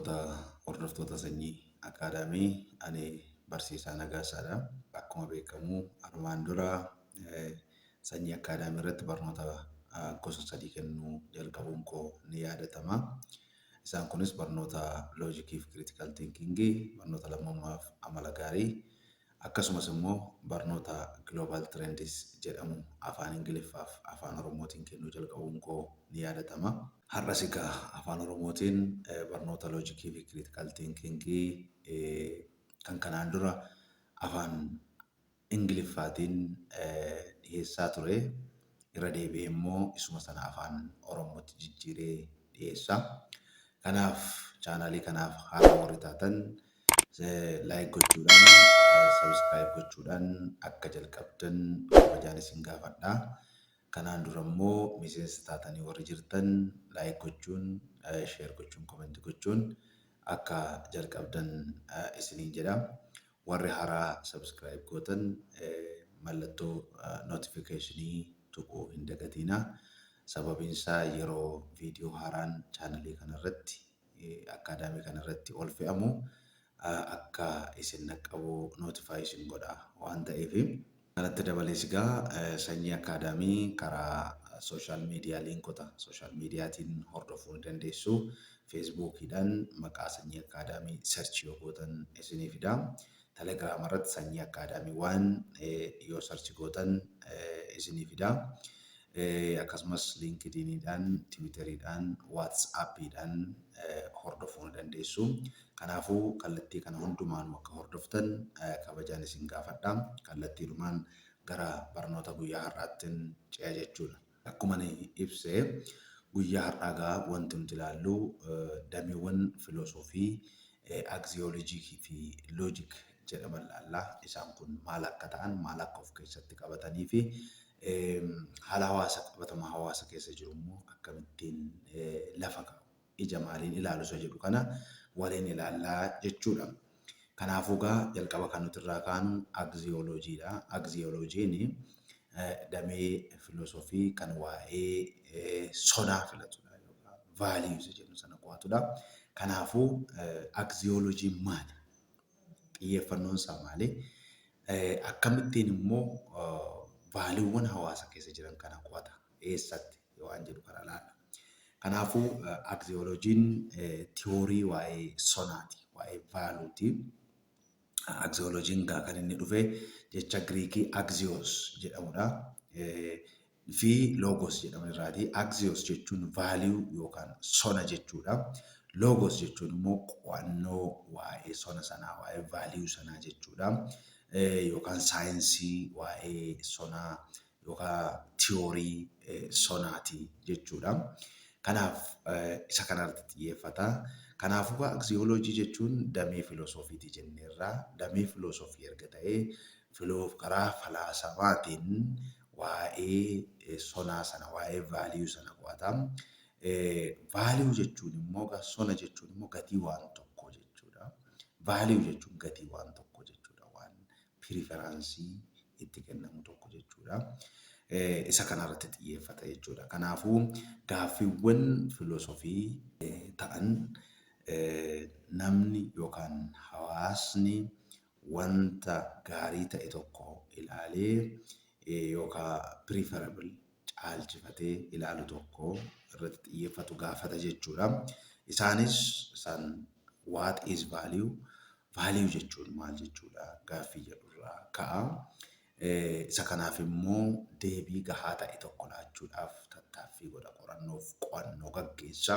Hordoftoota sanyii akaadaamii ani barsiisaa Nagaasaadha. Akkuma beekamu armaan dura sanyii akaadaamii irratti barnoota gosa sadii kennuu jalqabuun koo ni yaadatama. Isaan kunis barnoota loojikii fi kiriitikaal tiinkingii, barnoota lammummaaf amala gaarii, akkasumas immoo barnoota Global Trends jedhamu afaan Ingiliffaa fi afaan Oromootiin kennuu jalqabuun koo ni yaadatama. Har'as egaa afaan Oromootiin barnoota loojikii fi kiriitikaal tiinkingii kan kanaan dura afaan Ingiliffaatiin dhiyeessaa ture. Irra deebi'ee immoo isuma sana afaan Oromootti jijjiiree dhiyeessa. Kanaaf chaanaalii kanaaf haaraa warri taatan laayik gochuudhaan, sabiskiraayib gochuudhaan akka jalqabdan kabajaan isin gaafadha. Kanaan dura immoo miseensa taatanii warri jirtan laayik gochuun, sheer gochuun, koomenti gochuun akka jalqabdan isiniin jedha. Warri haaraa sabiskiraayib gootan mallattoo nootifikeeshinii tuquu hin dagatinaa. Sababiin isaa yeroo viidiyoo haaraan chaanalii kanarratti akaadaamii kanarratti ol fe'amu akka isin dhaqqabu nootifaayi isin godha waan ta'eef. Kanatti dabalees egaa sanyii akaadaamii karaa sooshaal miidiyaa liinkota sooshaal miidiyaatiin hordofuu ni dandeessu. Feesbuukiidhaan maqaa sanyii akaadaamii sarchii yoo gootan isinii fida. Telegiraam irratti sanyii akaadaamii waan yoo sarchi gootan isinii fida. Akkasumas liinkidiiniidhaan, tiwiiteriidhaan, waatsaappiidhaan hordofuu ni dandeessu. Kanaafuu kallattii kana hundumaan akka hordoftan kabajaan isin gaafadha. Kallattiidhumaan gara barnoota guyyaa har'aattiin ce'a jechuudha. Akkuma ibsee guyyaa har'aa wanti nuti ilaallu dameewwan filosoofii, aksiyoolojii fi loojik jedhaman ilaalla. Isaan kun maal akka ta'an, maal akka of keessatti qabatanii fi haala hawaasa qabatamaa hawaasa keessa jiru immoo akkamittiin lafa ija maaliin ilaalu isa jedhu kana waliin ilaallaa jechuudha. Kanaafuu jalqaba kan nuti irraa kaanu aksiyoolojiidha. Aksiyoolojiin damee filosoofii kan waa'ee sonaa filatudha yookaan vaaliyuu isa jedhu sana qo'atudha. Kanaafuu aksiyoolojiin maali? Xiyyeeffannoon isaa maali? Akkamittiin immoo vaaliiwwan hawaasa keessa jiran kana qo'ata? Eessatti waan jedhu kana ilaalla. Kanaafuu aksiyoolojiin tiyoorii waa'ee sonaati, waa'ee vaaluuti. Aksiyoolojiin kan inni dhufe jecha Giriikii aksiyoos jedhamudha. Fi loogos jedhamu irraati. Aksiyoos jechuun vaaliyuu yookaan sona jechuudha. Loogos jechuun immoo qo'annoo waa'ee sona sanaa, waa'ee vaaliyuu sanaa jechuudha. Yookaan saayinsii waa'ee sonaa yookaan tiyoorii sonaati jechuudha. Kanaaf isa kanarratti xiyyeeffata. Kanaafuu aksiyoolojii jechuun damee filosoofiiti jenneerra. Damee filosoofii erga ta'ee karaa falaasamaatiin waa'ee sonaa sana, waa'ee vaaliyuu sana qo'ata. Vaaliyuu jechuun immoo sona jechuun immoo gatii waan tokkoo jechuudha. Vaaliyuu jechuun gatii waan tokkoo jechuudha. Waan piriferaansii itti kennamu tokko jechuudha. Isa kanarratti xiyyeeffata jechuudha. Kanaafuu gaaffiiwwan filosoofii ta'an namni yookaan hawaasni wanta gaarii ta'e tokko ilaalee yookaan preferable caalchifatee ilaalu tokko irratti xiyyeeffatu gaafata jechuudha. Isaanis what is value? Value jechuun maal jechuudha? Gaaffii jedhurraa ka'a. Isa kanaaf immoo deebii gahaa ta'e tokko laachuudhaaf tattaaffii godha, qorannoof qo'annoo gaggeessa.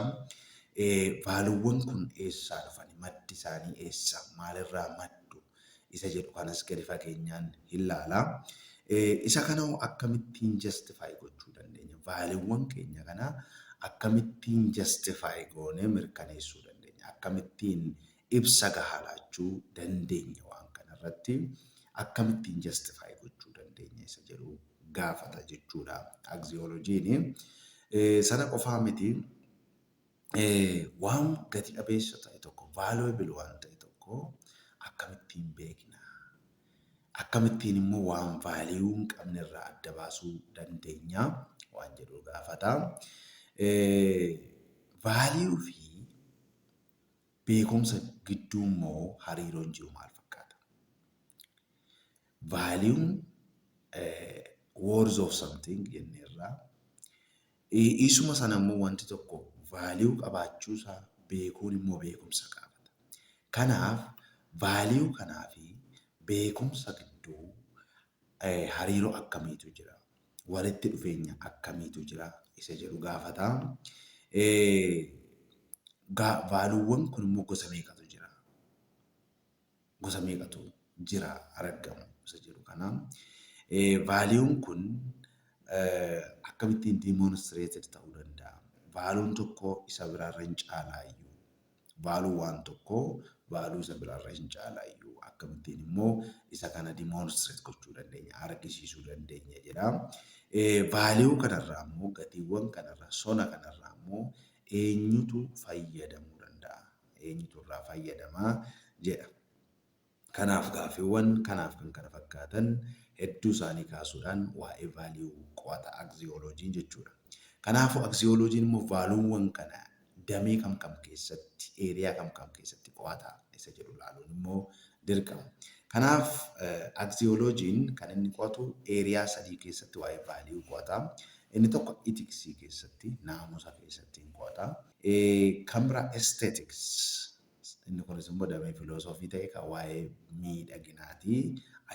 Vaaluuwwan kun eessaa dhufani? Maddi isaanii eessa? Maalirraa maddu? Isa jedhu kanas gadi fageenyaan ilaalla. Isa kana akkamittiin justify gochuu dandeenya? Vaaluuwwan keenya kana akkamittiin justify goonee mirkaneessuu dandeenya? Akkamittiin ibsa gahaa laachuu dandeenya waan kanarratti? Akkamittiin justify gochuu dandeenya isa jedhu gaafata jechuudha. Aksiyoolojiin sana qofaa miti. Waan gati qabeessa ta'e tokko, valuable waan ta'e tokko akkamittiin beekna? Akkamittiin immoo waan vaaliyuu hin qabne irraa adda baasuu dandeenya waan jedhu gaafata. Vaaliyuu fi beekumsa gidduu immoo hariiroon jiru maal fakkaata? Vaaliuun words of something jenneerraa. Isuma sana immoo wanti tokko vaaliyuu qabaachuusaa beekuun immoo beekumsa gaafata. Kanaaf vaaliyuu kanaa fi beekumsa gidduu hariiroo akkamiitu jira? Walitti dhufeenya akkamiitu jira? Isa jedhu gaafata. Vaaluuwwan kun immoo gosa meeqatu jira? Gosa meeqatu jira argamu isa jedhu kana. Vaaliyuun kun akkamittiin demonstrated ta'uu danda'a? Vaaluun tokko isa biraarra hin caalaayyuu. Vaaluu waan tokkoo vaaluu isa biraarra hin caalaayyuu. Akkamittiin immoo isa kana demonstrate gochuu dandeenya, argisiisuu dandeenya jedha. Vaaliyuu kanarraa immoo gatiiwwan kanarraa sona kanarraa immoo eenyutu fayyadamuu danda'a? Eenyutu irraa fayyadamaa jedha. Kanaaf gaaffiiwwan kanaaf kan kana fakkaatan hedduu isaanii kaasuudhaan waa'ee vaaliyuu qo'ata aksiyooloojiin jechuudha. Kanaafuu aksiyooloojiin immoo vaaluuwwan kana damee kam keessatti, eeriyaa kam keessatti qo'ata isa jedhu ilaaluun immoo dirqama. Kanaaf aksiyooloojiin kan inni qo'atu eeriyaa 3 keessatti waa'ee vaaliyuu qo'ata. Inni tokko itiksii keessatti, naamusa keessatti qo'ata. Kan biraa aesthetics. Inni kunis immoo damee filoosofii ta'e kan waa'ee miidhaginaati.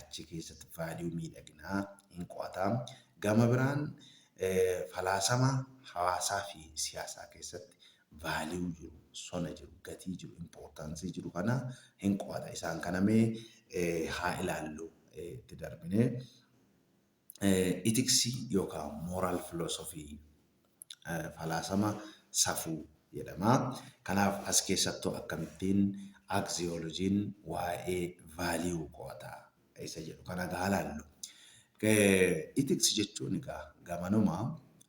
Achi keessatti vaaliyuu miidhaginaa hin qo'ata. Gama biraan falaasama hawaasaa fi siyaasaa keessatti vaaliyuu jiru, sona jiru, gatii jiru, impoortaansii jiru kana hin qo'ata. Isaan kana mee haa ilaallu itti darbinee. Itiksii yookaan mooraal filoosofii falaasama safuu jedhama. Kanaaf as keessattuu akkamittiin aksiyooloojiin waa'ee vaaliyuu qo'ata isa jedhu kana gaa ilaallu. Ethics jechuun egaa gamanuma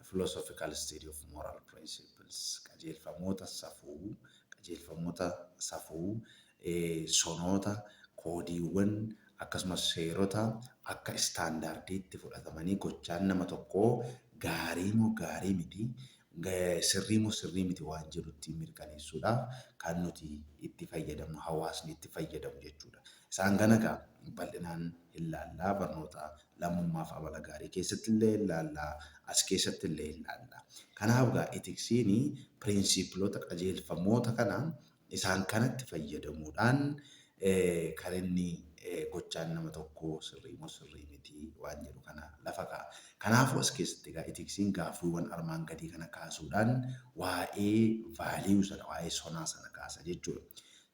philosophical study of moral principles qajeelfamoota safuu, sonoota, koodiiwwan akkasumas seerota akka istaandaardiitti fudhatamanii gochaan nama tokkoo gaarii moo gaarii miti, sirrii moo sirrii miti waan jedhutti mirkaneessuudhaaf kan nuti itti fayyadamnu, hawaasni itti fayyadamu jechuudha. Isaan kana egaa bal'inaan ilaallaa barnoota lammummaa fi amala gaarii keessatti illee ilaallaa, as keessatti illee ilaallaa. Kanaaf egaa etiksiin piriinsiipiloota qajeelfamoota kana isaan kanatti fayyadamuudhaan kan inni gochaan nama tokkoo sirrii moo sirrii miti waan jedhu kana lafa kaa'a. Kanaafuu as keessatti egaa etiksiin gaaffiiwwan armaan gadii kana kaasuudhaan waa'ee vaaliyuu sana, waa'ee sonaa sana kaasa jechuudha.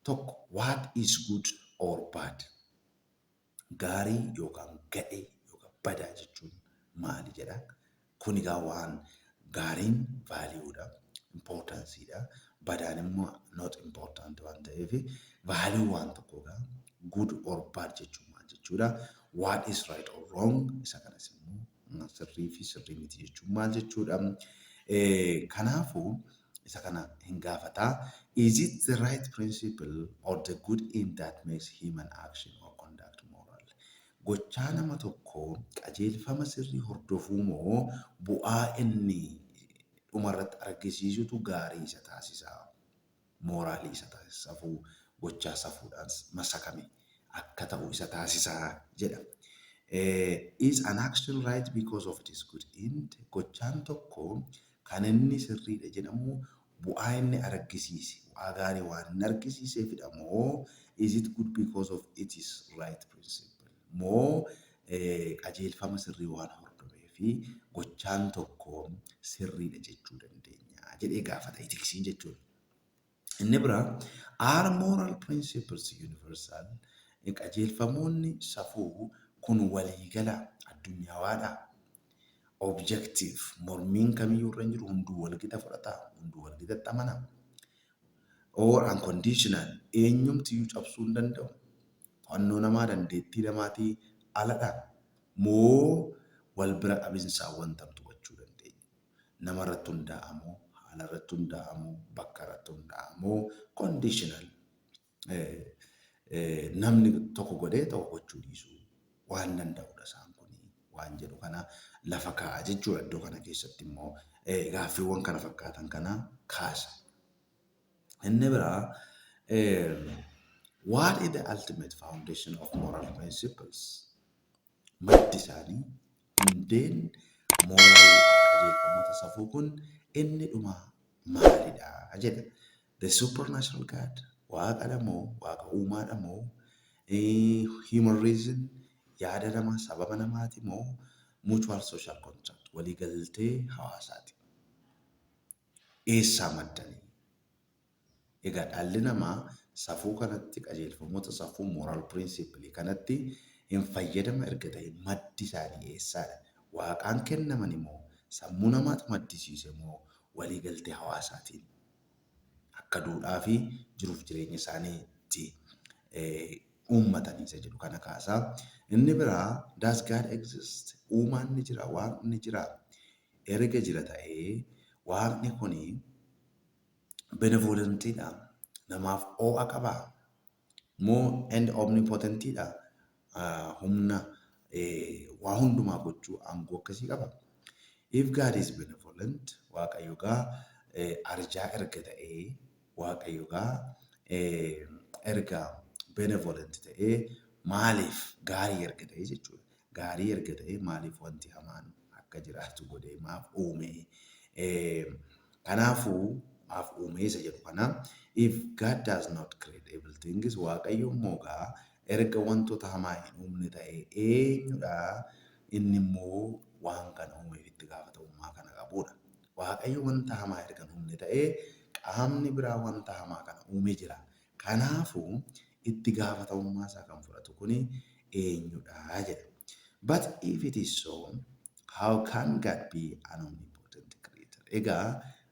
Tokko, what is good or bad? Gaarii yookaan gadhee yookaan badaa jechuun maali jedha. Kun egaa waan gaariin vaaliyuudha, impoortaansiidha. Badaan immoo not important waan ta'eef vaaliyuu waan tokkoo egaa good or bad jechuun maal jechuudha. What is right or wrong? Isa kanas immoo sirrii fi sirrii miti jechuun maal jechuudha. Kanaafuu isa kana hin gaafataa. Is it the right principle or the good end that makes human action or conduct moral? Gochaa nama tokkoo qajeelfama sirrii hordofuu moo bu'aa inni dhumarratti argisiisutu gaarii isa taasisaa? Mooraalii isa taasisaa? Safuu gochaa safuudhaan masakame akka ta'u isa taasisaa jedha. Is an action right because of its good end? Gochaan tokko kan inni sirriidha jedhamu bu'aa inni argisiise, bu'aa gaarii waan inni argisiiseefidha moo is it good because of its right principle? Moo qajeelfama sirrii waan hordofee fi gochaan tokko sirriidha jechuu dandeenya jedhee gaafata etiksiin jechuudha. Inni biraa are moral principles universal? Qajeelfamoonni safuu kun waliigala addunyawaadhaa? Objective mormiin kamiyyuu irra hin jiru, hunduu walqixa fudhataa, hunduu walqixatti amanaa? Or unconditional eenyumtiyyuu cabsuu hin danda'u? To'annoo namaa, dandeettii namaatii aladhaa? Moo wal bira qabiinsaan wanta to'achuu dandeenya? Nama irratti hundaa'amoo, haala irratti hundaa'amoo, bakka irratti hundaa'amoo conditional namni tokko godhee tokko gochuu dhiisuu waan danda'udha isaan kun waan jedhu kana lafa kaa'a jechuudha. Iddoo kana keessatti immoo gaaffiiwwan kana fakkaatan kana kaasa. Inni biraa Um, what is the ultimate foundation of moral principles? Maddi isaanii hundeen mooraa qajeelfamoota safuu kun inni dhuma maalidha jedha. The supernatural God, waaqadha moo waaqa uumaadha moo human reason yaada namaa sababa namaati moo mutual social contract waliigaltee hawaasaati. Eessaa maddanii? Egaa dhalli namaa safuu kanatti qajeelfamoota safuu moral principle kanatti hin fayyadama erga ta'e maddi isaanii eessaadha? Waaqaan kennaman immoo sammuu namaatu maddisiise moo waliigaltee hawaasaatiin akka duudhaa fi jiruuf jireenya isaaniitti uummatanii isa jedhu kana kaasaa. Inni biraa does God exist? Uumaan ni jira, waaqni ni jira. Erga jira ta'ee waaqni kuni benevolentiidha. Namaaf oo'a qabaa. Moo and omnipotentiidha. Humna waa hundumaa gochuu aangoo akkasii qaba. If God is benevolent, Waaqayyo gaa arjaa erga ta'ee, Waaqayyo gaa erga benevolent ta'ee maaliif gaarii erga ta'ee jechuudha. Gaarii erga ta'ee maaliif wanti hamaan akka jiraatu godhee maaf uumee. Kanaafuu maaf uumee isa jedhu kana if God does not create evil things, Waaqayyo immoo gaa erga wantoota hamaa hin uumne ta'ee eenyudha inni immoo waan kana uumeef itti gaafatamummaa kana qabudha. Waaqayyo wanta hamaa erga hin uumne ta'ee qaamni biraa wanta hamaa kana uumee jira. Kanaafuu itti gaafatamummaa isaa kan fudhatu kuni eenyudha jedha. But if it is so, how can God be an omnipotent creator? Egaa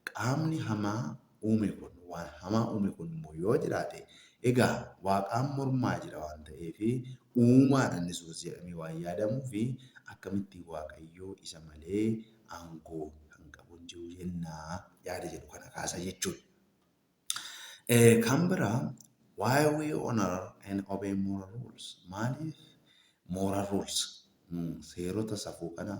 qaamni hamaa uume kun waan hamaa uume kun immoo yoo jiraate egaa waaqaan mormaa jira waan ta'eef uumaadhaan isuus jedhamee waan yaadamuu fi akkamitti waaqayyoo isa malee aangoo kan qabu hin jiru jennaa yaada jedhu kana kaasa jechuudha. Kan biraa why we honor and obey moral rules? Maaliif moral rules seerota safuu kana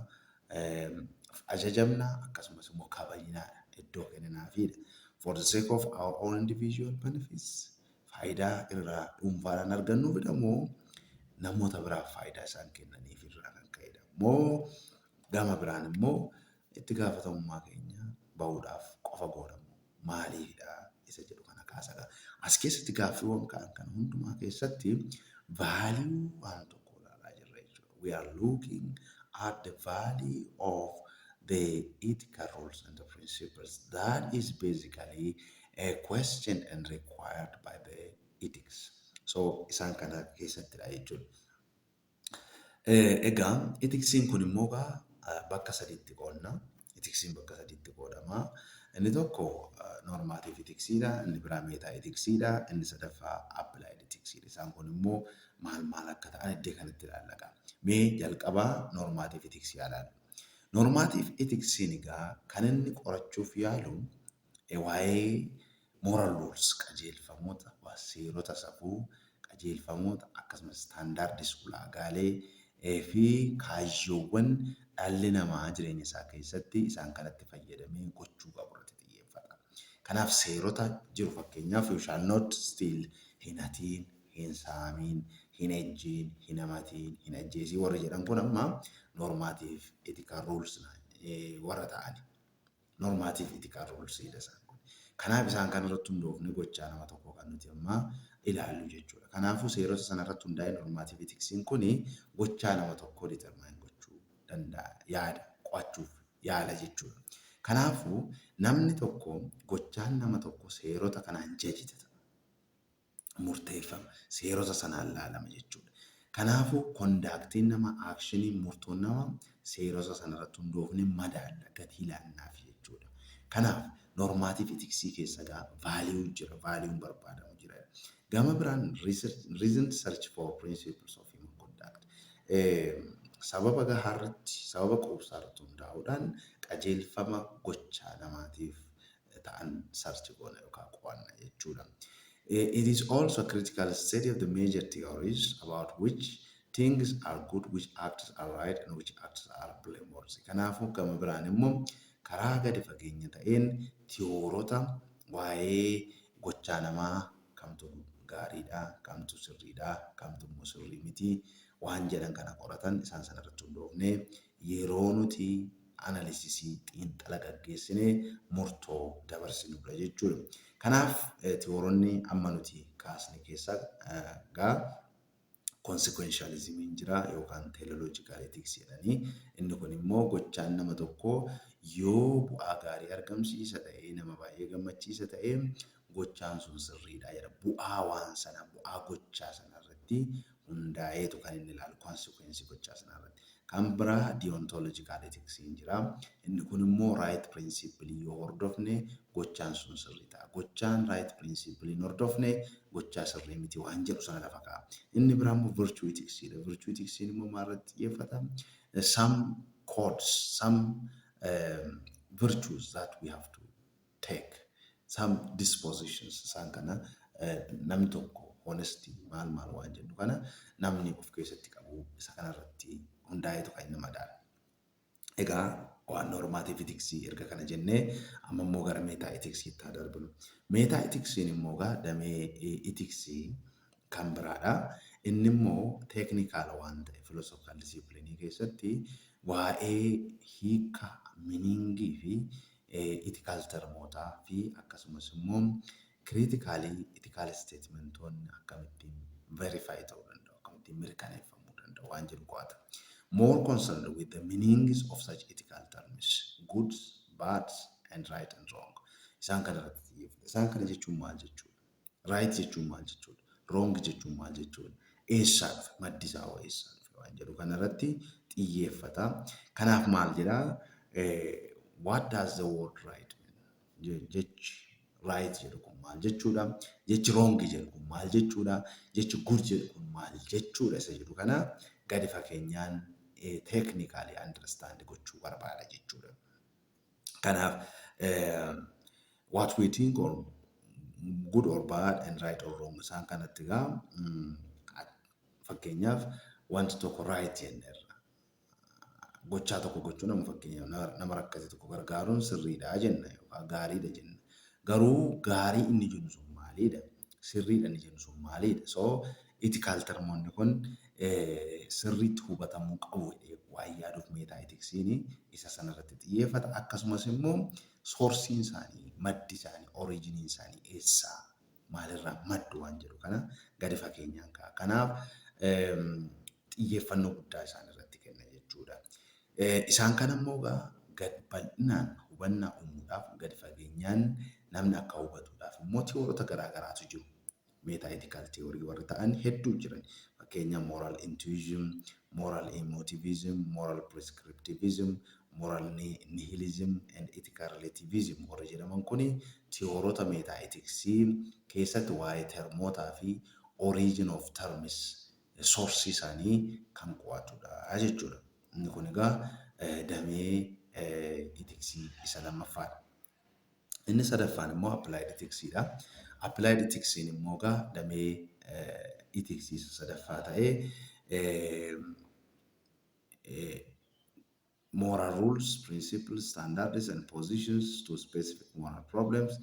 ajajamna akkasumas immoo kabajnaadha iddoo kenninaafidha. For the sake of our own individual benefits. Faayidaa irraa dhuunfaadhaan argannuufidha moo namoota biraaf faayidaa isaan kennaniif irraa kan ka'edha. Moo gama biraan immoo itti gaafatamummaa keenya bahuudhaaf qofa godhamu maaliifidha isa jedhu kana kaasadha. As keessatti gaaffiiwwan ka'an kana hundumaa keessatti value waan tokko ilaalaa jirra jechuudha. We are looking at the value of the ethical rules and the principles. That is basically a question and required by the ethics. So isaan kana keessattidha jechuudha. Egaa ethiksiin kun immoo bakka sadiitti qoodna. Ethiksiin bakka sadiitti qoodama. Inni tokko normative ethiksiidha, inni biraa meta ethiksiidha, inni sadaffaa applied ethiksiidha. Isaan kun immoo maal akka ta'an iddoo kanatti ilaalla. Mee jalqabaa normative ethiksii ilaallu. Normative ethiksiin egaa kan inni qorachuuf yaalu waa'ee moral rules qajeelfamoota seerota safuu qajeelfamoota akkasumas standardis ulaagaalee fi kaayyoowwan dhalli namaa jireenya isaa keessatti isaan kanatti fayyadamee gochuu qabu irratti xiyyeeffata. Kanaaf seerota jiru fakkeenyaaf you shall not steal, hin hatiin, hin saamiin, hin ejjiin, hin hamatiin, hin ajjeesiin warra jedhan kun amma normative ethical rules warra ta'ani. Normative ethical rules isaan kun. Kanaaf isaan kanarratti hundoofne gochaa nama tokko kan nuti amma ilaallu jechuudha. Kanaafuu seerota sanarratti hundaa'e normative ethiksiin kuni gochaa nama tokko determine gochuu danda'a yaada qo'achuuf yaala jechuudha. Kanaafuu namni tokko gochaan nama tokko seerota kanaan jajjita murteeffama seerota sanaan laalama jechuudha. Kanaafuu kondaaktiin nama aakshiniin murtoon nama seerota sanarratti hundoofne madaala gatii ilaannaaf jechuudha. Kanaaf normative ethiksii keessa value jira, value barbaadamu jira. Gama biraan reason search for principles of human conduct. Sababa gahaarratti, sababa quubsaarratti hundaa'uudhaan qajeelfama gochaa namaatiif ta'an search goona yookaan qo'anna jechuudha. It is also a critical study of the major theories about which things are good, which acts are right, and which acts are blameworthy. Kanaafuu gama biraan immoo karaa gadi fageenya ta'een tiyoorota waa'ee gochaa namaa kamtu gaariidha, kamtu sirriidha, kamtu immoo sirrii miti waan jedhan kana qoratan isaan sanarratti hundoofnee yeroo nuti analisisii xiinxala gaggeessinee murtoo dabarsinudha jechuudha. Kanaaf tiyooronni amma nuti kaasne keessaa gaa consequentialism jira yookaan teleological ethics jedhanii inni kun immoo gochaan nama tokkoo yoo bu'aa gaarii argamsiisa ta'ee nama baay'ee gammachiisa ta'ee gochaan sun sirriidha jedha. Bu'aa waan sana bu'aa gochaa sana irratti hundaa'eetu kan inni ilaalu consequence gochaa sana irratti. Kan biraa deontological ethics jira. Inni kun immoo right principle yoo hordofne gochaan sun sirrii ta'a. Gochaan right principle hin hordofne gochaa sirrii miti waan jedhu sana lafa kaa'a. Inni biraa immoo virtue ethics dha. Virtue ethics immoo maalirratti xiyyeeffata? Some codes, some virtues that we have to take, some dispositions isaan kana namni tokko honesty maal waan jennu kana namni of keessatti qabu isa kanarratti hundaa'eetu kan inni madaala. Egaa waan normative ethics erga kana jennee amma immoo gara meta ethics itti darbinu. Meta ethics immoo damee ethics kan biraadha. Inni immoo technical waan ta'e philosophical discipline keessatti waa'ee hiika meaningii fi ethical termootaa fi akkasumas immoo critically ethical statementoonni akkamittiin verify ta'uu danda'u, akkamittiin mirkaneeffamuu danda'u waan jedhu qo'ata. More concerned with the meanings of such ethical terms, goods, bads, and right and wrong. Isaan kana irratti xiyyeeffata. Isaan kana jechuun maal jechuudha? Right jechuun maal jechuudha? Wrong jechuun maal jechuudha? Eessaa dhufe? Maddi isaa hoo eessaa dhufe? Waan jedhu kana irratti xiyyeeffata. Kanaaf maal jedhaa? What does the word right mean? Jechi right jedhu kun maal jechuudha? Jechi wrong jedhu kun maal jechuudha? Jechi good jedhu kun maal jechuudha? Isa jedhu kana gadi fakeenyaan technically understand gochuu barbaada jechuudha. Kanaaf what we think or good or bad and right or wrong isaan kanatti gaa fakkeenyaaf wanti tokko right jenneerra. Gochaa tokko gochuu nama fakkeenyaaf nama rakkate tokko gargaaruun sirriidha jenna yookaan gaariidha jenna. Garuu gaarii inni jennu sun maalidha? Sirriidha inni jennu sun maalidha? So ethical termoonni kun sirriitti hubatamuu qabu waan yaaduuf meetaa etiksiin isa sanarratti xiyyeeffata. Akkasumas immoo soorsiin isaanii, maddi isaanii, oriijiniin isaanii eessaa maalirraa maddu waan jedhu kana gadi fageenyaan ka'a. Kanaaf xiyyeeffannoo guddaa isaan irratti kenna jechuudha. Isaan kana immoo gadi bal'inaan hubannaa uumuudhaaf gadi fageenyaan namni akka hubatuudhaaf immoo tiyoorota garaa garaatu jiru. Meta ethical theory warri ta'an hedduu jiran. Fakkeenya moral intuition, moral emotivism, moral prescriptivism, moral nihilism and ethical relativism warri jedhaman kuni tiyoorota meta ethics keessatti waa'ee termootaa fi origin of terms source isaanii kan qo'atudha jechuudha. Inni kun egaa damee ethics isa lammaffaadha. Inni sadaffaan immoo applied ethics dha. Applied ethics immoo damee ethics isa sadaffaa ta'ee moral rules, principles, standards, and positions to specific moral problems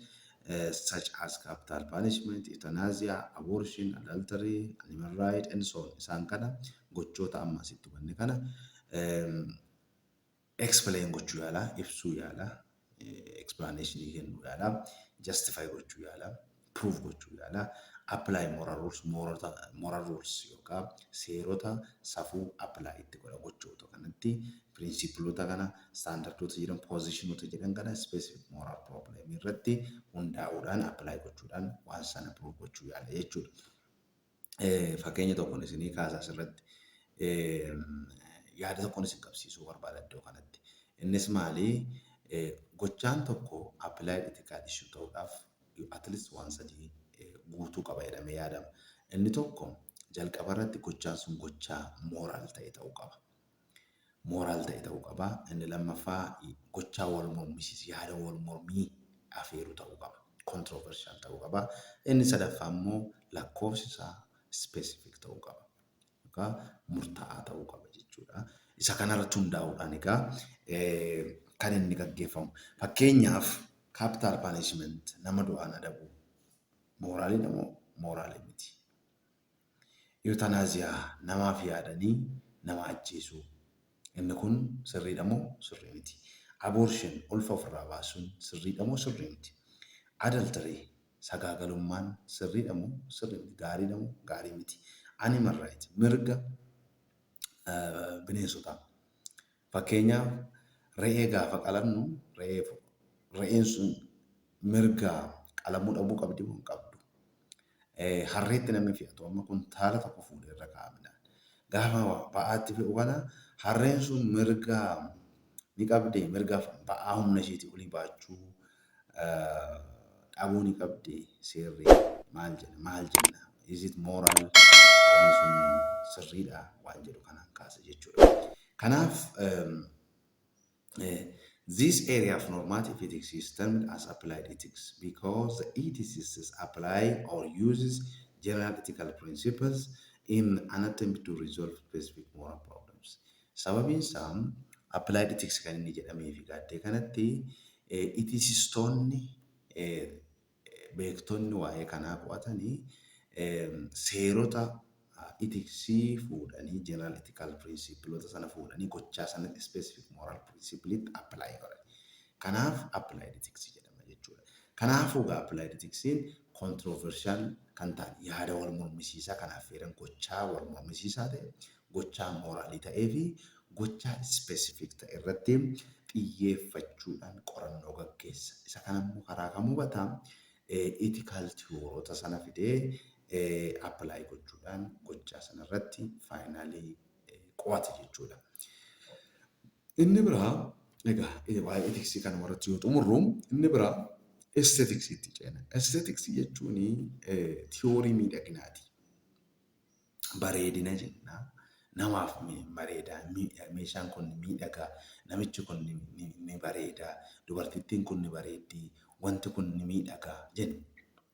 such as capital punishment, euthanasia, abortion, adultery, animal rights, and so on. Isaan kana gochoota amma asitti hubanne kana explain gochuu yaala, ibsuu yaala, explanation kennuu yaala, justify gochuu yaala, prove gochuu yaala, apply moral rules yookaan seerota safuu apply itti godha gochoota kanatti pirinsipilota kana standardoota jedhan pozishinoota jedhan kana specific moral problem irratti hundaa'uudhaan apply gochuudhaan waan sana prove gochuu yaala jechuudha. Fakkeenya tokkoon isinii kaasaa asirratti yaada tokkoon isin qabsiisuu barbaada iddoo kanatti. Innis maali? Gochaan tokko applied ethical issue ta'uudhaaf at least waan sadii guutuu qaba jedhamee yaadama. Inni tokko jalqaba irratti gochaan sun gochaa moral ta'e ta'uu qaba. Moral ta'e ta'uu qaba. Inni lammaffaa gochaa wal mormisiisu yaada wal mormii afeeru ta'uu qaba. Controversial ta'uu qaba. Inni sadaffaa immoo lakkoofsi isaa specific ta'uu qaba. Yookaan murtaa'aa ta'uu qaba jechuudha. Isa kanarratti hundaa'uudhaan egaa kan inni gaggeeffamu. Fakkeenyaaf capital punishment nama du'aan adabu moraaliidha moo mooraalii miti. Yuutanaaziyaa namaaf yaadanii nama ajjeesuu. Inni kun sirriidha moo sirrii miti? Aboorshin ulfa ofirraa baasuun sirriidha moo sirrii miti? Adaltarii sagaagalummaan sirriidha moo sirrii miti? Gaariidha moo gaarii miti? Animal right mirga bineensotaa. Fakkeenyaaf re'ee gaafa qalannu re'een sun mirga qalamuu dhabuu qabdi moo hin qabdu? Harreetti namni fe'atu amma kuntaala tokko fuudhee irra kaa'a midhaan. Gaafa ba'aatti fe'u kana harreen sun mirga ni qabdi mirga ba'aa humna isheetii olii baachuu dhabuu ni qabdi seerri maal jenna? Is it moral? Waan sun sirriidha waan jedhu kanaan kaasa jechuudha. Kanaaf this area of normative ethics is termed as applied ethics because the ethicists apply or uses general ethical principles in an attempt to resolve specific moral problems. Sababiin isaa applied ethics kan inni jedhamee fi gaaddee kanatti ethicistoonni beektonni waa'ee kanaa qo'atanii seerota etiksii fuudhanii general ethical principloota sana fuudhanii gochaa sana specific moral principle'itti apply godhan. Kanaaf applied ethics jedhama jechuudha. Kanaafuu applied ethics'iin controversial kan ta'an yaada wal mormisiisaa kanaaf fedhan gochaa wal mormisiisaa ta'e gochaa moraalii ta'ee fi gochaa specific ta'e irratti xiyyeeffachuudhaan qorannoo gaggeessa. Isa kanammoo karaa kam hubataa? Ethical theoryota sana fidee apply gochuudhaan gochaa sanarratti faayinaalii qo'ata jechuudha. Inni biraa egaa waa'ee ethicsii kana irratti yoo xumurru inni biraa aesthetics'itti ceena. Aesthetics jechuun theorii miidhaginaati. Bareedina jenna. Namaaf bareeda. Meeshaan kun miidhagaa. Namichi kun ni bareeda. Dubartittiin kun ni bareeddi. Wanti kun ni miidhagaa jenna.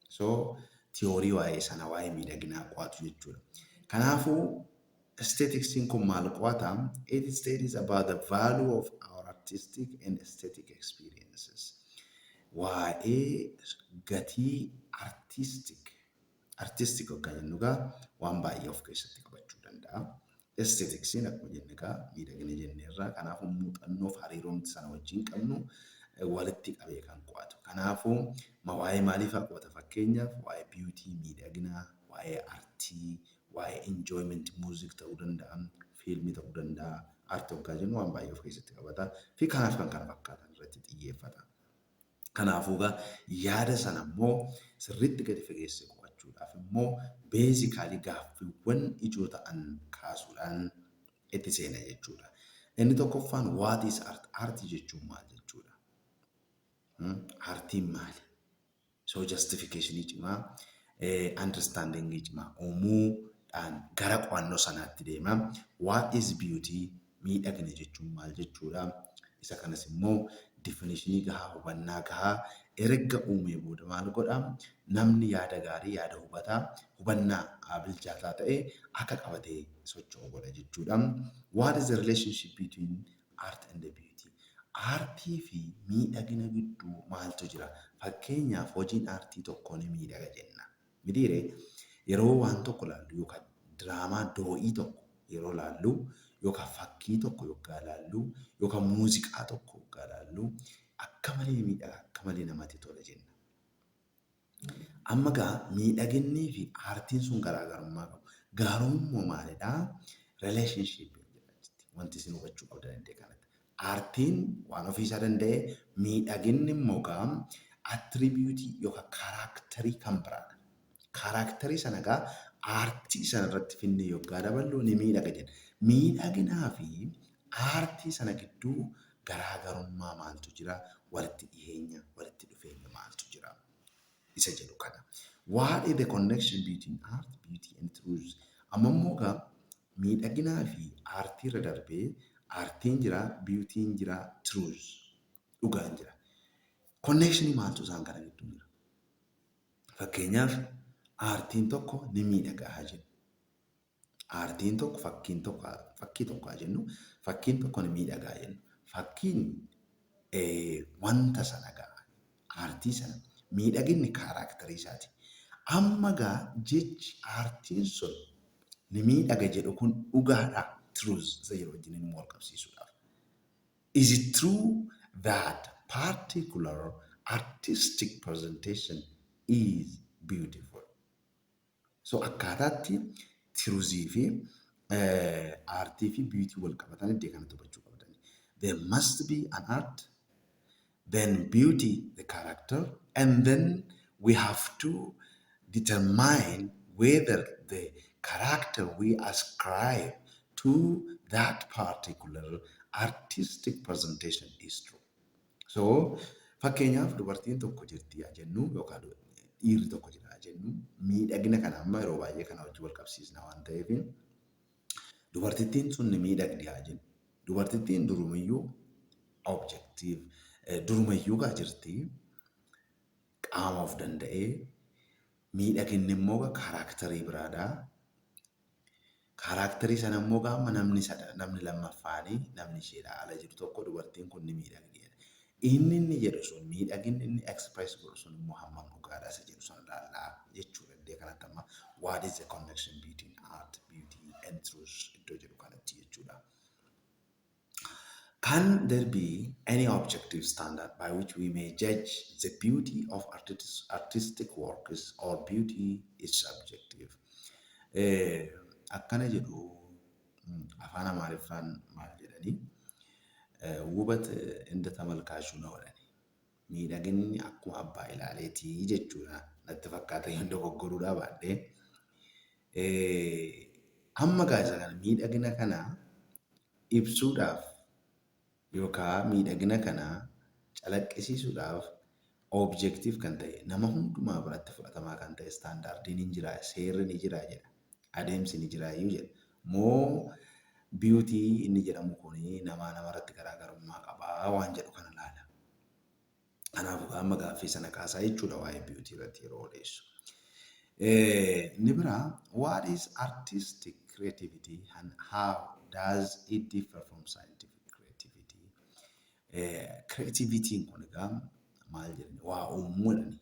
So theorii waa'ee sana waa'ee miidhaginaa qo'atu jechuudha. Kanaafuu aesthetics'iin kun maal qo'ata? It studies about the value of our artistic and aesthetic experiences. Waa'ee gatii artistic yookaan jennu egaa waan baay'ee of keessatti qabachuu danda'a. Aesthetics'iin akkuma jenne egaa miidhagina jenneerraa kanaafuu muuxannoof hariiroomti sana wajjin qabnu walitti qabee kan qo'atu. Kanaafuu waa'ee maaliifaa qo'ata? Fakkeenyaaf waa'ee beauty miidhaginaa, waa'ee artii, waa'ee enjoyment music ta'uu danda'a, fiilmii ta'uu danda'a. Artii yookaan jennu waan baay'ee of keessatti qabata fi kanaaf kan kana fakkaatan irratti xiyyeeffata. Kanaafuu egaa yaada sana immoo sirriitti gadi fageessee qo'achuudhaaf immoo beezikaalii gaaffiiwwan ijoo ta'an kaasuudhaan itti seena jechuudha. Inni tokkoffaan what is art? Artii jechuun maal jechuudha? Artiin maali? So justificationii cimaa, understandingii cimaa uumuudhaan gara qo'annoo sanaatti deema. What is beauty? Miidhagina jechuun maal jechuudha? Isa kanas immoo definitionii gahaa hubannaa gahaa erga uumee booda maal godhaa? Namni yaada gaarii yaada hubannaa bilchaataa ta'e akka qabatee socho'u godha jechuudha. What is the relationship between art and the beauty? Aartii fi miidhagina gidduu maaltu jira? Fakkeenyaaf hojiin aartii tokko ni miidhaga jenna. Midiiree yeroo waan tokko laallu yookaan diraamaa doo'ii tokko yeroo laallu yookaan fakkii tokko yookaan laallu yookaan muuziqaa tokko yookaan laallu akka malee miidhaga akka malee namatti tola jenna. Amma gaa miidhaginnii fi aartiin sun garaagarummaa qabu. Gaarummaa maalidhaa? Relationship wanti isin hubachuu qabda danda'e kanatti. Aartiin waan ofiisaa danda'e miidhaginni immoo gaa attribuutii yookaan kaaraakterii kan biraadha. Kaaraakterii sana gaa aartii sana irratti finnee yookaan daballu ni miidhaga jenna. Miidhaginaa fi aartii sana gidduu garaagarummaa maaltu jira? Walitti dhiyeenya, walitti dhufeenya maaltu jira? Isa jedhu kana. What is the connection between art, beauty and truth? Amma immoo gaa miidhaginaa fi aartii irra darbee aartiin jira, beauty'n jira, truth dhugaan jira. Connection maaltu isaan kana gidduu jira? Fakkeenyaaf aartiin tokko ni miidhagaa jenna. Aartiin tokko fakkii tokko haa jennu, fakkiin tokko ni miidhagaa jennu. Fakkiin wanta sana gaa aartii sana miidhaginni kaaraakterii isaati. Amma gaa jechi aartiin sun ni miidhaga jedhu kun dhugaadha. Truth isa yeroo wajjin wal qabsiisuudhaaf. Is it true that particular artistic presentation is beautiful? So akkaataatti tiruzii fi aartii fi biitii wal qabatan iddoo kanatti hubachuu qabdan. There must be an art, then beauty, the character, and then we have to determine whether the character we ascribe to that particular artistic presentation is true. So, fakkeenyaaf dubartiin tokko jirti haa jennu yookaan dhiirri tokko jira haa jennu miidhagina kana amma yeroo baay'ee kana wajjin wal qabsiisna waan ta'eef dubartittiin sun ni miidhagdi haa jennu. Dubartittiin durumayyuu objective durumayyuu gaa jirti qaama of danda'ee miidhaginni immoo kaaraakterii biraadhaa. Kaaraakterii sana immoo gaama namni lammaffaanii namni isheedhaa ala jiru tokko dubartiin kun ni miidhagdi. Inni jedhu sun miidhaginni inni express godhu sun immoo hammam dhugaadha isa jedhu sun ilaallaa jechuudha. Iddoo kanatti amma what is the connection between art, beauty and truth iddoo jedhu kanatti jechuudha. Can there be any objective standard by which we may judge the beauty of artistic works or beauty is subjective? Akkana jedhu afaan Amaariffaan maal jedhanii ውበት እንደተመልካቹ ነው ወለኔ miidhaginni akkuma abbaa ilaaleetii jechuudha natti fakkaata yoo dogoggoruudha baadhee amma gaasa kana miidhagina kana ibsuudhaaf yookaan miidhagina kana calaqqisiisuudhaaf objective kan ta'e nama hundumaa biratti fudhatamaa kan ta'e standardiin hin jira seerri ni jira jedha adeemsi ni jira iyyuu jedha moo beauty inni jedhamu kuni namarratti garaagarummaa qabaa waan jedhu kana laala. Kanaafuu amma gaaffii sana kaasaa jechuudha waa'ee beauty irratti yeroo odeessu. Inni biraa what is artistic creativity and how does it differ from scientific creativity? Creativity kun egaa maal jedhani waa uumuudhani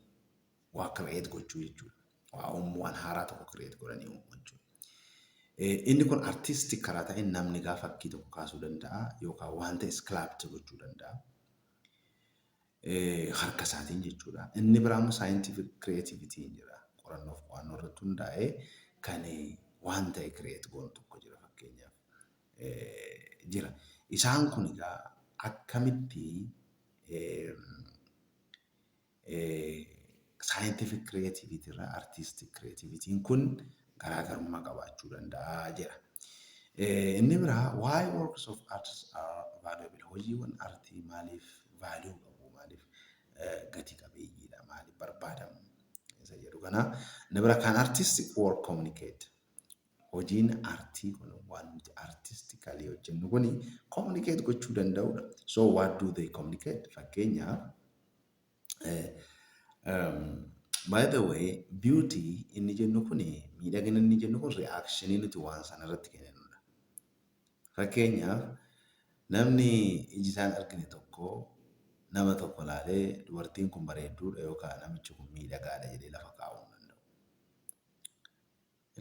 waa create gochuu jechuudha. Waa uumuu waan haaraa tokko create godhanii uumuu jechuudha. Inni kun artistic karaa ta'een namni gaa fakkii tokko kaasuu danda'a yookaan waan ta'e sculpture gochuu danda'a. Harka isaatiin jechuudha. Inni biraa immoo scientific creativity jira. Qorannoof qo'annoo irratti hundaa'ee kan waan ta'e create goonu tokko jira fakkeenyaaf jira. Isaan kun egaa akkamitti scientific creativity irraa artistic creativity kun garaagarummaa qabaachuu danda'a jira. Inni biraa why works of arts are valuable? Hojiiwwan aartii maaliif value qabu? Maaliif gati qabeeyyiidha? Maaliif barbaadamu? Isa jedhu kana inni biraa kan artistic work communicate? Hojiin aartii kun waan nuti artistically hojjennu kuni communicate gochuu danda'udha. So what do they communicate? Fakkeenyaaf by the way, beauty inni jennu kun miidhagina inni jennu kun reaction nuti waan sana irratti kennudha. Fakkeenyaaf namni iji isaan argine tokko nama tokko laalee dubartiin kun bareedduudha yookaan namichi kun miidhagaadha jedhee lafa kaa'uu danda'u.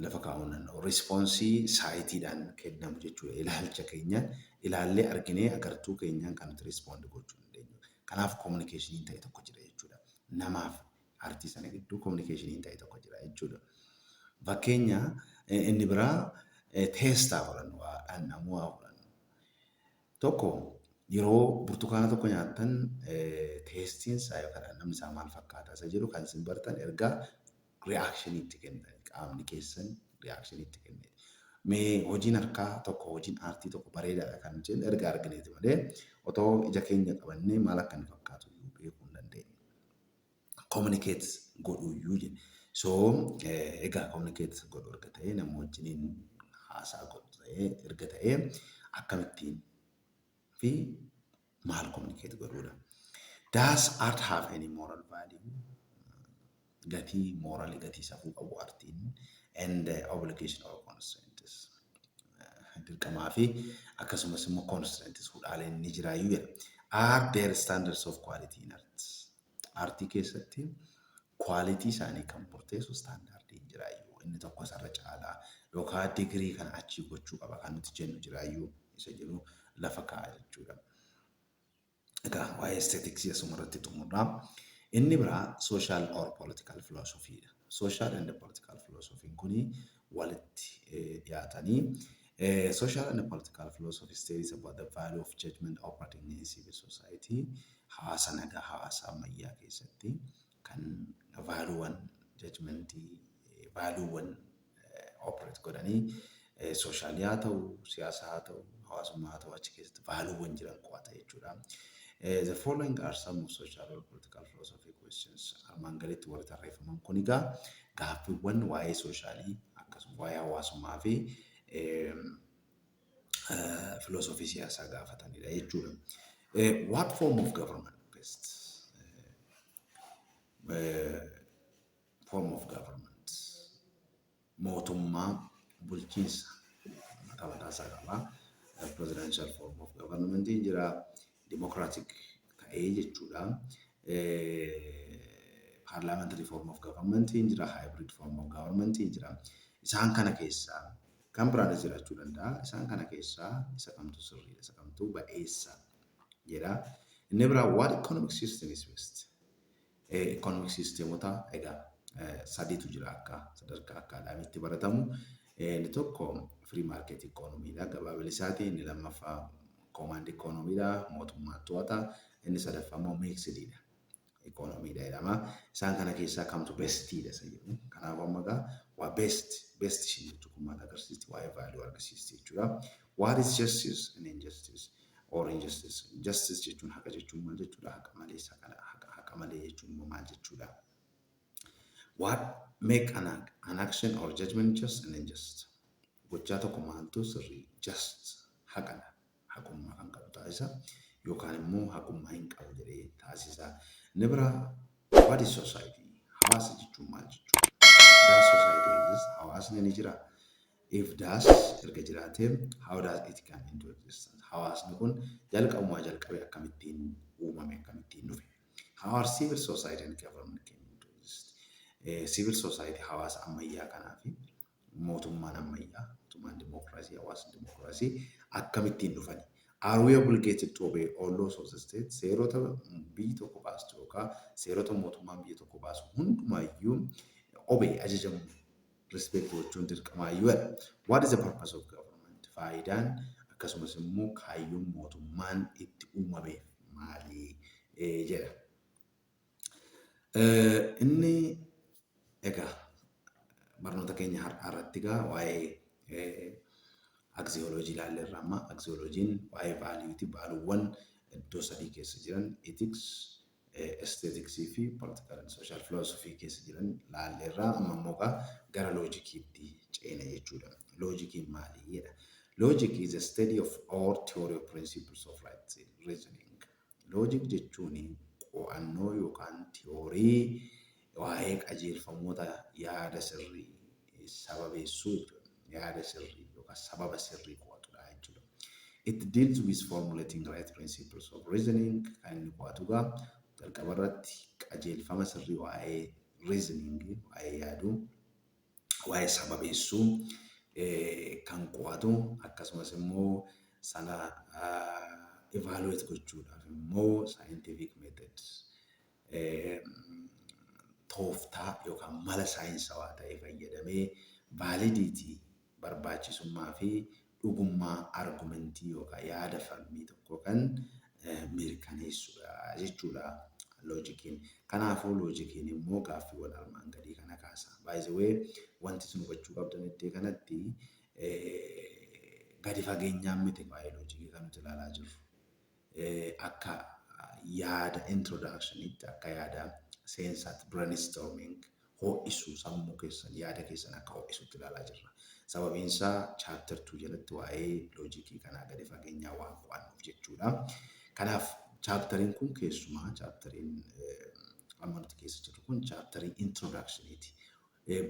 Lafa kaa'uu danda'u. Respoonsii saayitiidhaan kennamu jechuudha. Ilaalcha keenyaan ilaallee arginee agartuu keenyaan kan nuti respoond gochuu dandeenyu. Kanaaf communication ta'e tokko jira jechuudha. Namaaf artii sana gidduu communication ta'e tokko jira jechuudha. Fakkeenya inni biraa teestaa fudhannu waa dhandhamuu haa fudhannu. Tokko yeroo burtukaana tokko nyaattan teestiin isaa yookaan dhandhamni isaa maal fakkaata isa jedhu kan isin bartan ergaa reaction itti kennan qaamni keessan reaction itti kennan. Mee hojiin harkaa tokko hojiin aartii tokko bareedaadha kan jennu ergaa argineeti malee otoo ija keenya qabannee maal akka inni fakkaatu beekuu hin dandeenye. Communicate godhuyyuu jenna. So egaa communicate godhu erga ta'ee nama wajjiniin haasaa godhu ta'ee erga ta'ee akkamittiin fi maal communicate godhuudha. Does art have any moral value? Gatii morally gatii safuu qabu aartiin and obligation or constraints. Dirqamaa fi akkasumas immoo constraints hudhaaleen ni jiraayyuu jedha. Are there standards of quality in arts? Aartii keessatti quality isaanii kan murteessu standardiin jiraayyuu inni tokko isarra caalaa yookaan digirii kana achii gochuu qaba kan nuti jennu jiraayyuu isa jedhu lafa kaa'a jechuudha. Egaa waa'ee aestheticsii asuma irratti xumurraa. Inni biraa social or political philosophy dha. Social and political philosophy kuni walitti dhiyaatanii social and political philosophy studies about the value of judgment operating in civil society. Hawaasa nagaa hawaasa ammayyaa keessatti kan vaaluuwwan judgmentii vaaluuwwan operate godhanii sooshaali haa ta'u siyaasa haa ta'u hawaasummaa haa ta'u achi keessatti vaaluuwwan jiran qo'ata jechuudha. The following are some of social or political philosophy questions. Armaan gaditti warri tarreeffaman kun egaa gaaffiiwwan waa'ee soshaalii akkasumas waa'ee hawaasummaa fi filoosofii siyaasaa gaafatanidha jechuudha. What form of government best? Form of government. Mootummaa bulchiinsa mataa isaa qaba. Presidential form of government jira. Democratic ta'ee jechuudha. Parliamentary form of government jira. Hybrid form of government jira. Isaan kana keessaa kan biraanis jiraachuu danda'a. Isaan kana keessaa isa kamtu sirriidha, isa kamtu ba'eessa jedha. Inni biraa what economic system is best? Economic systemota egaa sadiitu jira akka sadarkaa akaadaamiitti baratamu. Inni tokko free market economy dha gabaa bilisaatiin, inni lammaffaa command economy dha mootummaa to'ata, inni sadaffaa immoo mixed dha economy dha jedhama. Isaan kana keessaa kamtu bestidha isa jedhu. Kanaaf amma egaa waa best isheen jettu kun maal agarsiisti? Waa'ee value agarsiisti jechuudha. What is justice and injustice or injustice? Justice jechuun haqa jechuun maal jechuudha? Haqa malee haqa malee jechuun immoo maal jechuudha? What make an action or judgment just and unjust? Gochaa tokko maaltu sirrii just haqadha. Haqummaa kan qabu taasisa yookaan immoo haqummaa hin qabu jedhee taasisa. Inni biraa what is society? Hawaasa jechuun maal jechuudha? Does society exist? Hawaasni ni jira. If does erga jiraatee how does it come into existence? Hawaasni kun jalqabumaa jalqabee akkamittiin uumame akkamittiin dhufe? How are civil society and government came into exist? Civil society hawaasa ammayyaa kanaa fi mootummaan ammayyaa mootummaan dimokiraasii hawaasni dimokiraasii akkamittiin dhufani? Are we obligated to obey all laws of the state? Seerota biyyi tokko baastu yookaan seerota mootummaan biyya tokko baasu hundumaayyuu obey ajajamu respect gochuun dirqamaayyuu. What is the purpose of government? Faayidaan akkasumas immoo kaayyoon mootummaan itti uumameef maali jedha. Inni egaa barnoota keenya har'aatti egaa waa'ee aksiyooloojii ilaalleerra amma aksiyooloojiin waa'ee vaaliyuuti. Vaaluuwwan iddoo sadii keessa jiran ethics, aestheticsii fi political and social philosophy keessa jiran ilaalleerra. Amma immoo gara loojikiitti ceena jechuudha. Loojikiin maali jedha? Logic is a study of or theory of principles of right reasoning. Logic jechuun qo'annoo yookaan tiyoorii waa'ee qajeelfamoota yaada sirrii sababeessuu jechuudha. Yaada sirrii yookaan sababa sirrii qo'atudha jechuudha. It deals with formulating right principles of reasoning. Kan inni qo'atu egaa jalqaba irratti qajeelfama sirrii waa'ee reasoning waa'ee yaaduu waa'ee sababeessuu kan qo'atu akkasumas immoo sana evaluate gochuudhaaf immoo scientific methods tooftaa yookaan mala saayinsawaa ta'e fayyadamee validity barbaachisummaa fi dhugummaa argumentii yookaan yaada falmii tokko kan mirkaneessudha jechuudha loojikiin. Kanaafuu loojikiin immoo gaaffiiwwan armaan gadii kana kaasa. By the way, wanti isin hubachuu qabdan iddoo kanatti gadi fageenyaan miti waa'ee loojikii kan nuti ilaalaa jirru. Akka yaada introductionitti akka yaada seensaatti brainstorming ho'isuu sammuu keessan yaada keessan akka ho'isuutti ilaalaa jirra. Sababiin isaa chapter 2 jalatti waa'ee loojikii kanaa gadi fageenyaa waan qo'annuuf jechuudha. Kanaaf chapteriin kun keessumaa chapteriin amma nuti keessa jirru kun chapterii introductioniiti.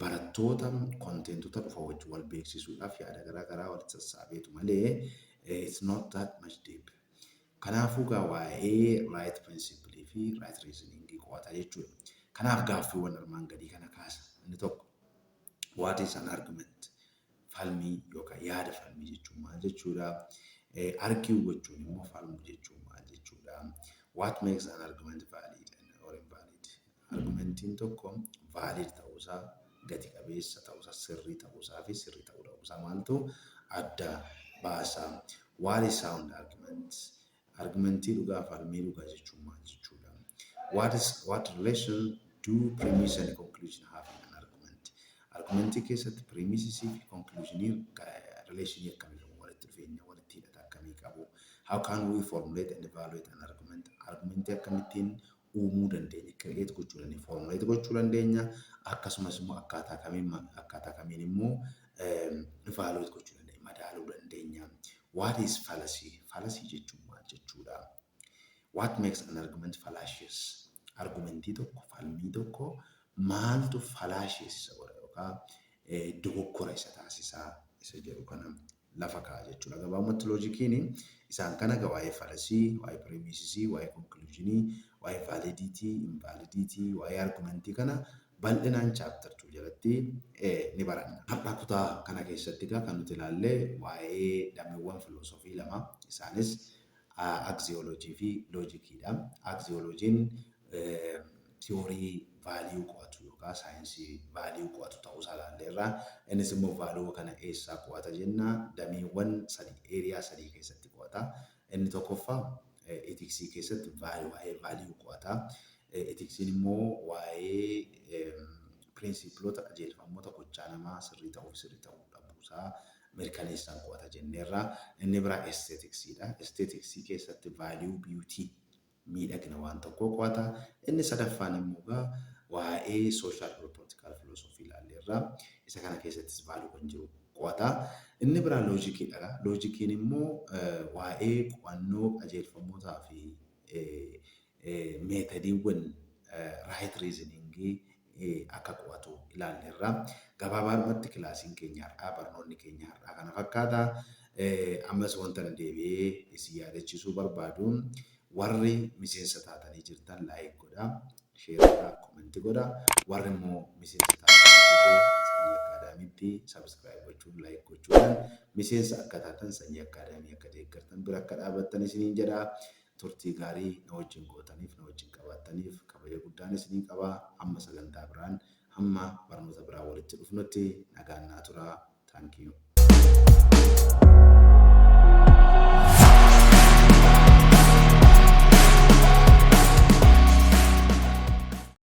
Barattoota konteentoota dhufa wajjin wal beeksisuudhaaf yaada garaagaraa walitti sassaabeetu malee it's not that much deep. Kanaafuu egaa waa'ee right principle fi right reasoning qo'ata jechuudha. Kanaaf gaaffiiwwan armaan gadii kana kaasa. Inni tokko what is an argument? Falmii yookaan yaada falmii jechuun maal jechuudha? Argue gochuun immoo falmuu jechuun maal jechuudha? What makes an argument valid or invalid? Argumentiin tokko valid ta'uusaa, gati qabeessa ta'uusaa, sirrii ta'uusaa fi sirrii ta'uu dhabuusaa maaltu adda baasa? What is sound argument? Argumentii dhugaa falmii dhugaa jechuun maal jechuudha? What relation do premise and conclusion have in an argument? Argumentii keessatti premisesii fi conclusionii relationii akkamii qabu? Walitti dhufeenya walitti hidhata akkamii qabu? How can we formulate and evaluate an argument? Argumentii akkamittiin uumuu dandeenya? Create gochuu dandeenya? Formulate gochuu dandeenya? Akkasumas immoo akkaataa kamiin immoo evaluate gochuu dandeenya? Madaaluu dandeenya? What is fallacy? Fallacy jechuun maal jechuudha? What makes an argument fallacious? Argumentii tokko, falmii tokko maaltu fallacious isa godha yookaan dogoggora isa taasisaa isa jedhu kana lafa kaa'a jechuudha. Gabaabumatti loojikiin isaan kana waa'ee fallacy, waa'ee premisesii, waa'ee conclusionii, waa'ee validity, invalidity, waa'ee argumentii kana bal'inaan chapter 2 jalatti ni baranna. Har'a kutaa kana keessatti kan nuti ilaallee waa'ee dameewwan filoosofii lama isaanis axiology fi loojikiidha. Axiologiin tiyoorii vaaliyuu qo'atu yookaan saayinsii vaaliyuu qo'atu ta'uusaa ilaalleerra. Innis immoo vaaliyuu kana eessaa qo'ata jenna? Dameewwan eeriyaa sadii keessatti qo'ata. Inni tokkoffaa etiksii keessatti waa'ee vaaliyuu qo'ata. Etiksiin immoo waa'ee pirinsipilota qajeelfamoota gochaa namaa sirrii ta'uu fi sirrii ta'uu dhabuusaa mirkaneessaan qo'ata jenneerra. Inni biraa esteetiksiidha. Esteetiksii keessatti vaaliyuu biyuutii miidhagina waan tokkoo qo'ata. Inni sadaffaan immoo waa'ee sooshaal politikaal filoosofii ilaalleerra. Isa kana keessattis vaaliyuu kan jiru qo'ata. Inni biraa loojikiidha. Loojikiin immoo waa'ee qo'annoo qajeelfamootaa fi meetodiiwwan right reasoningii akka qo'atu ilaalleerra. Gabaabumatti kilaasiin keenya har'aa barnoonni keenya har'aa kana fakkaata. Ammas wanta deebi'ee isin yaadachiisuu barbaaduun warri miseensa taatanii jirtan laayik godhaa, sheeraa, komentii godhaa. Warri immoo miseensa taatanii Sanyii Akaadaamiitti sabskiraayib gochuun laayik gochuudhaan miseensa akka taatan Sanyii Akaadaamii akka deeggartan bira akka dhaabattan isiniin jedhaa. Turtii gaarii na wajjin gootaniif na wajjin qabaattaniif kabaja guddaan isinii qabaa. Hamma sagantaa biraan hamma barnoota biraa walitti dhufnutti nagaan naa turaa. Thank you.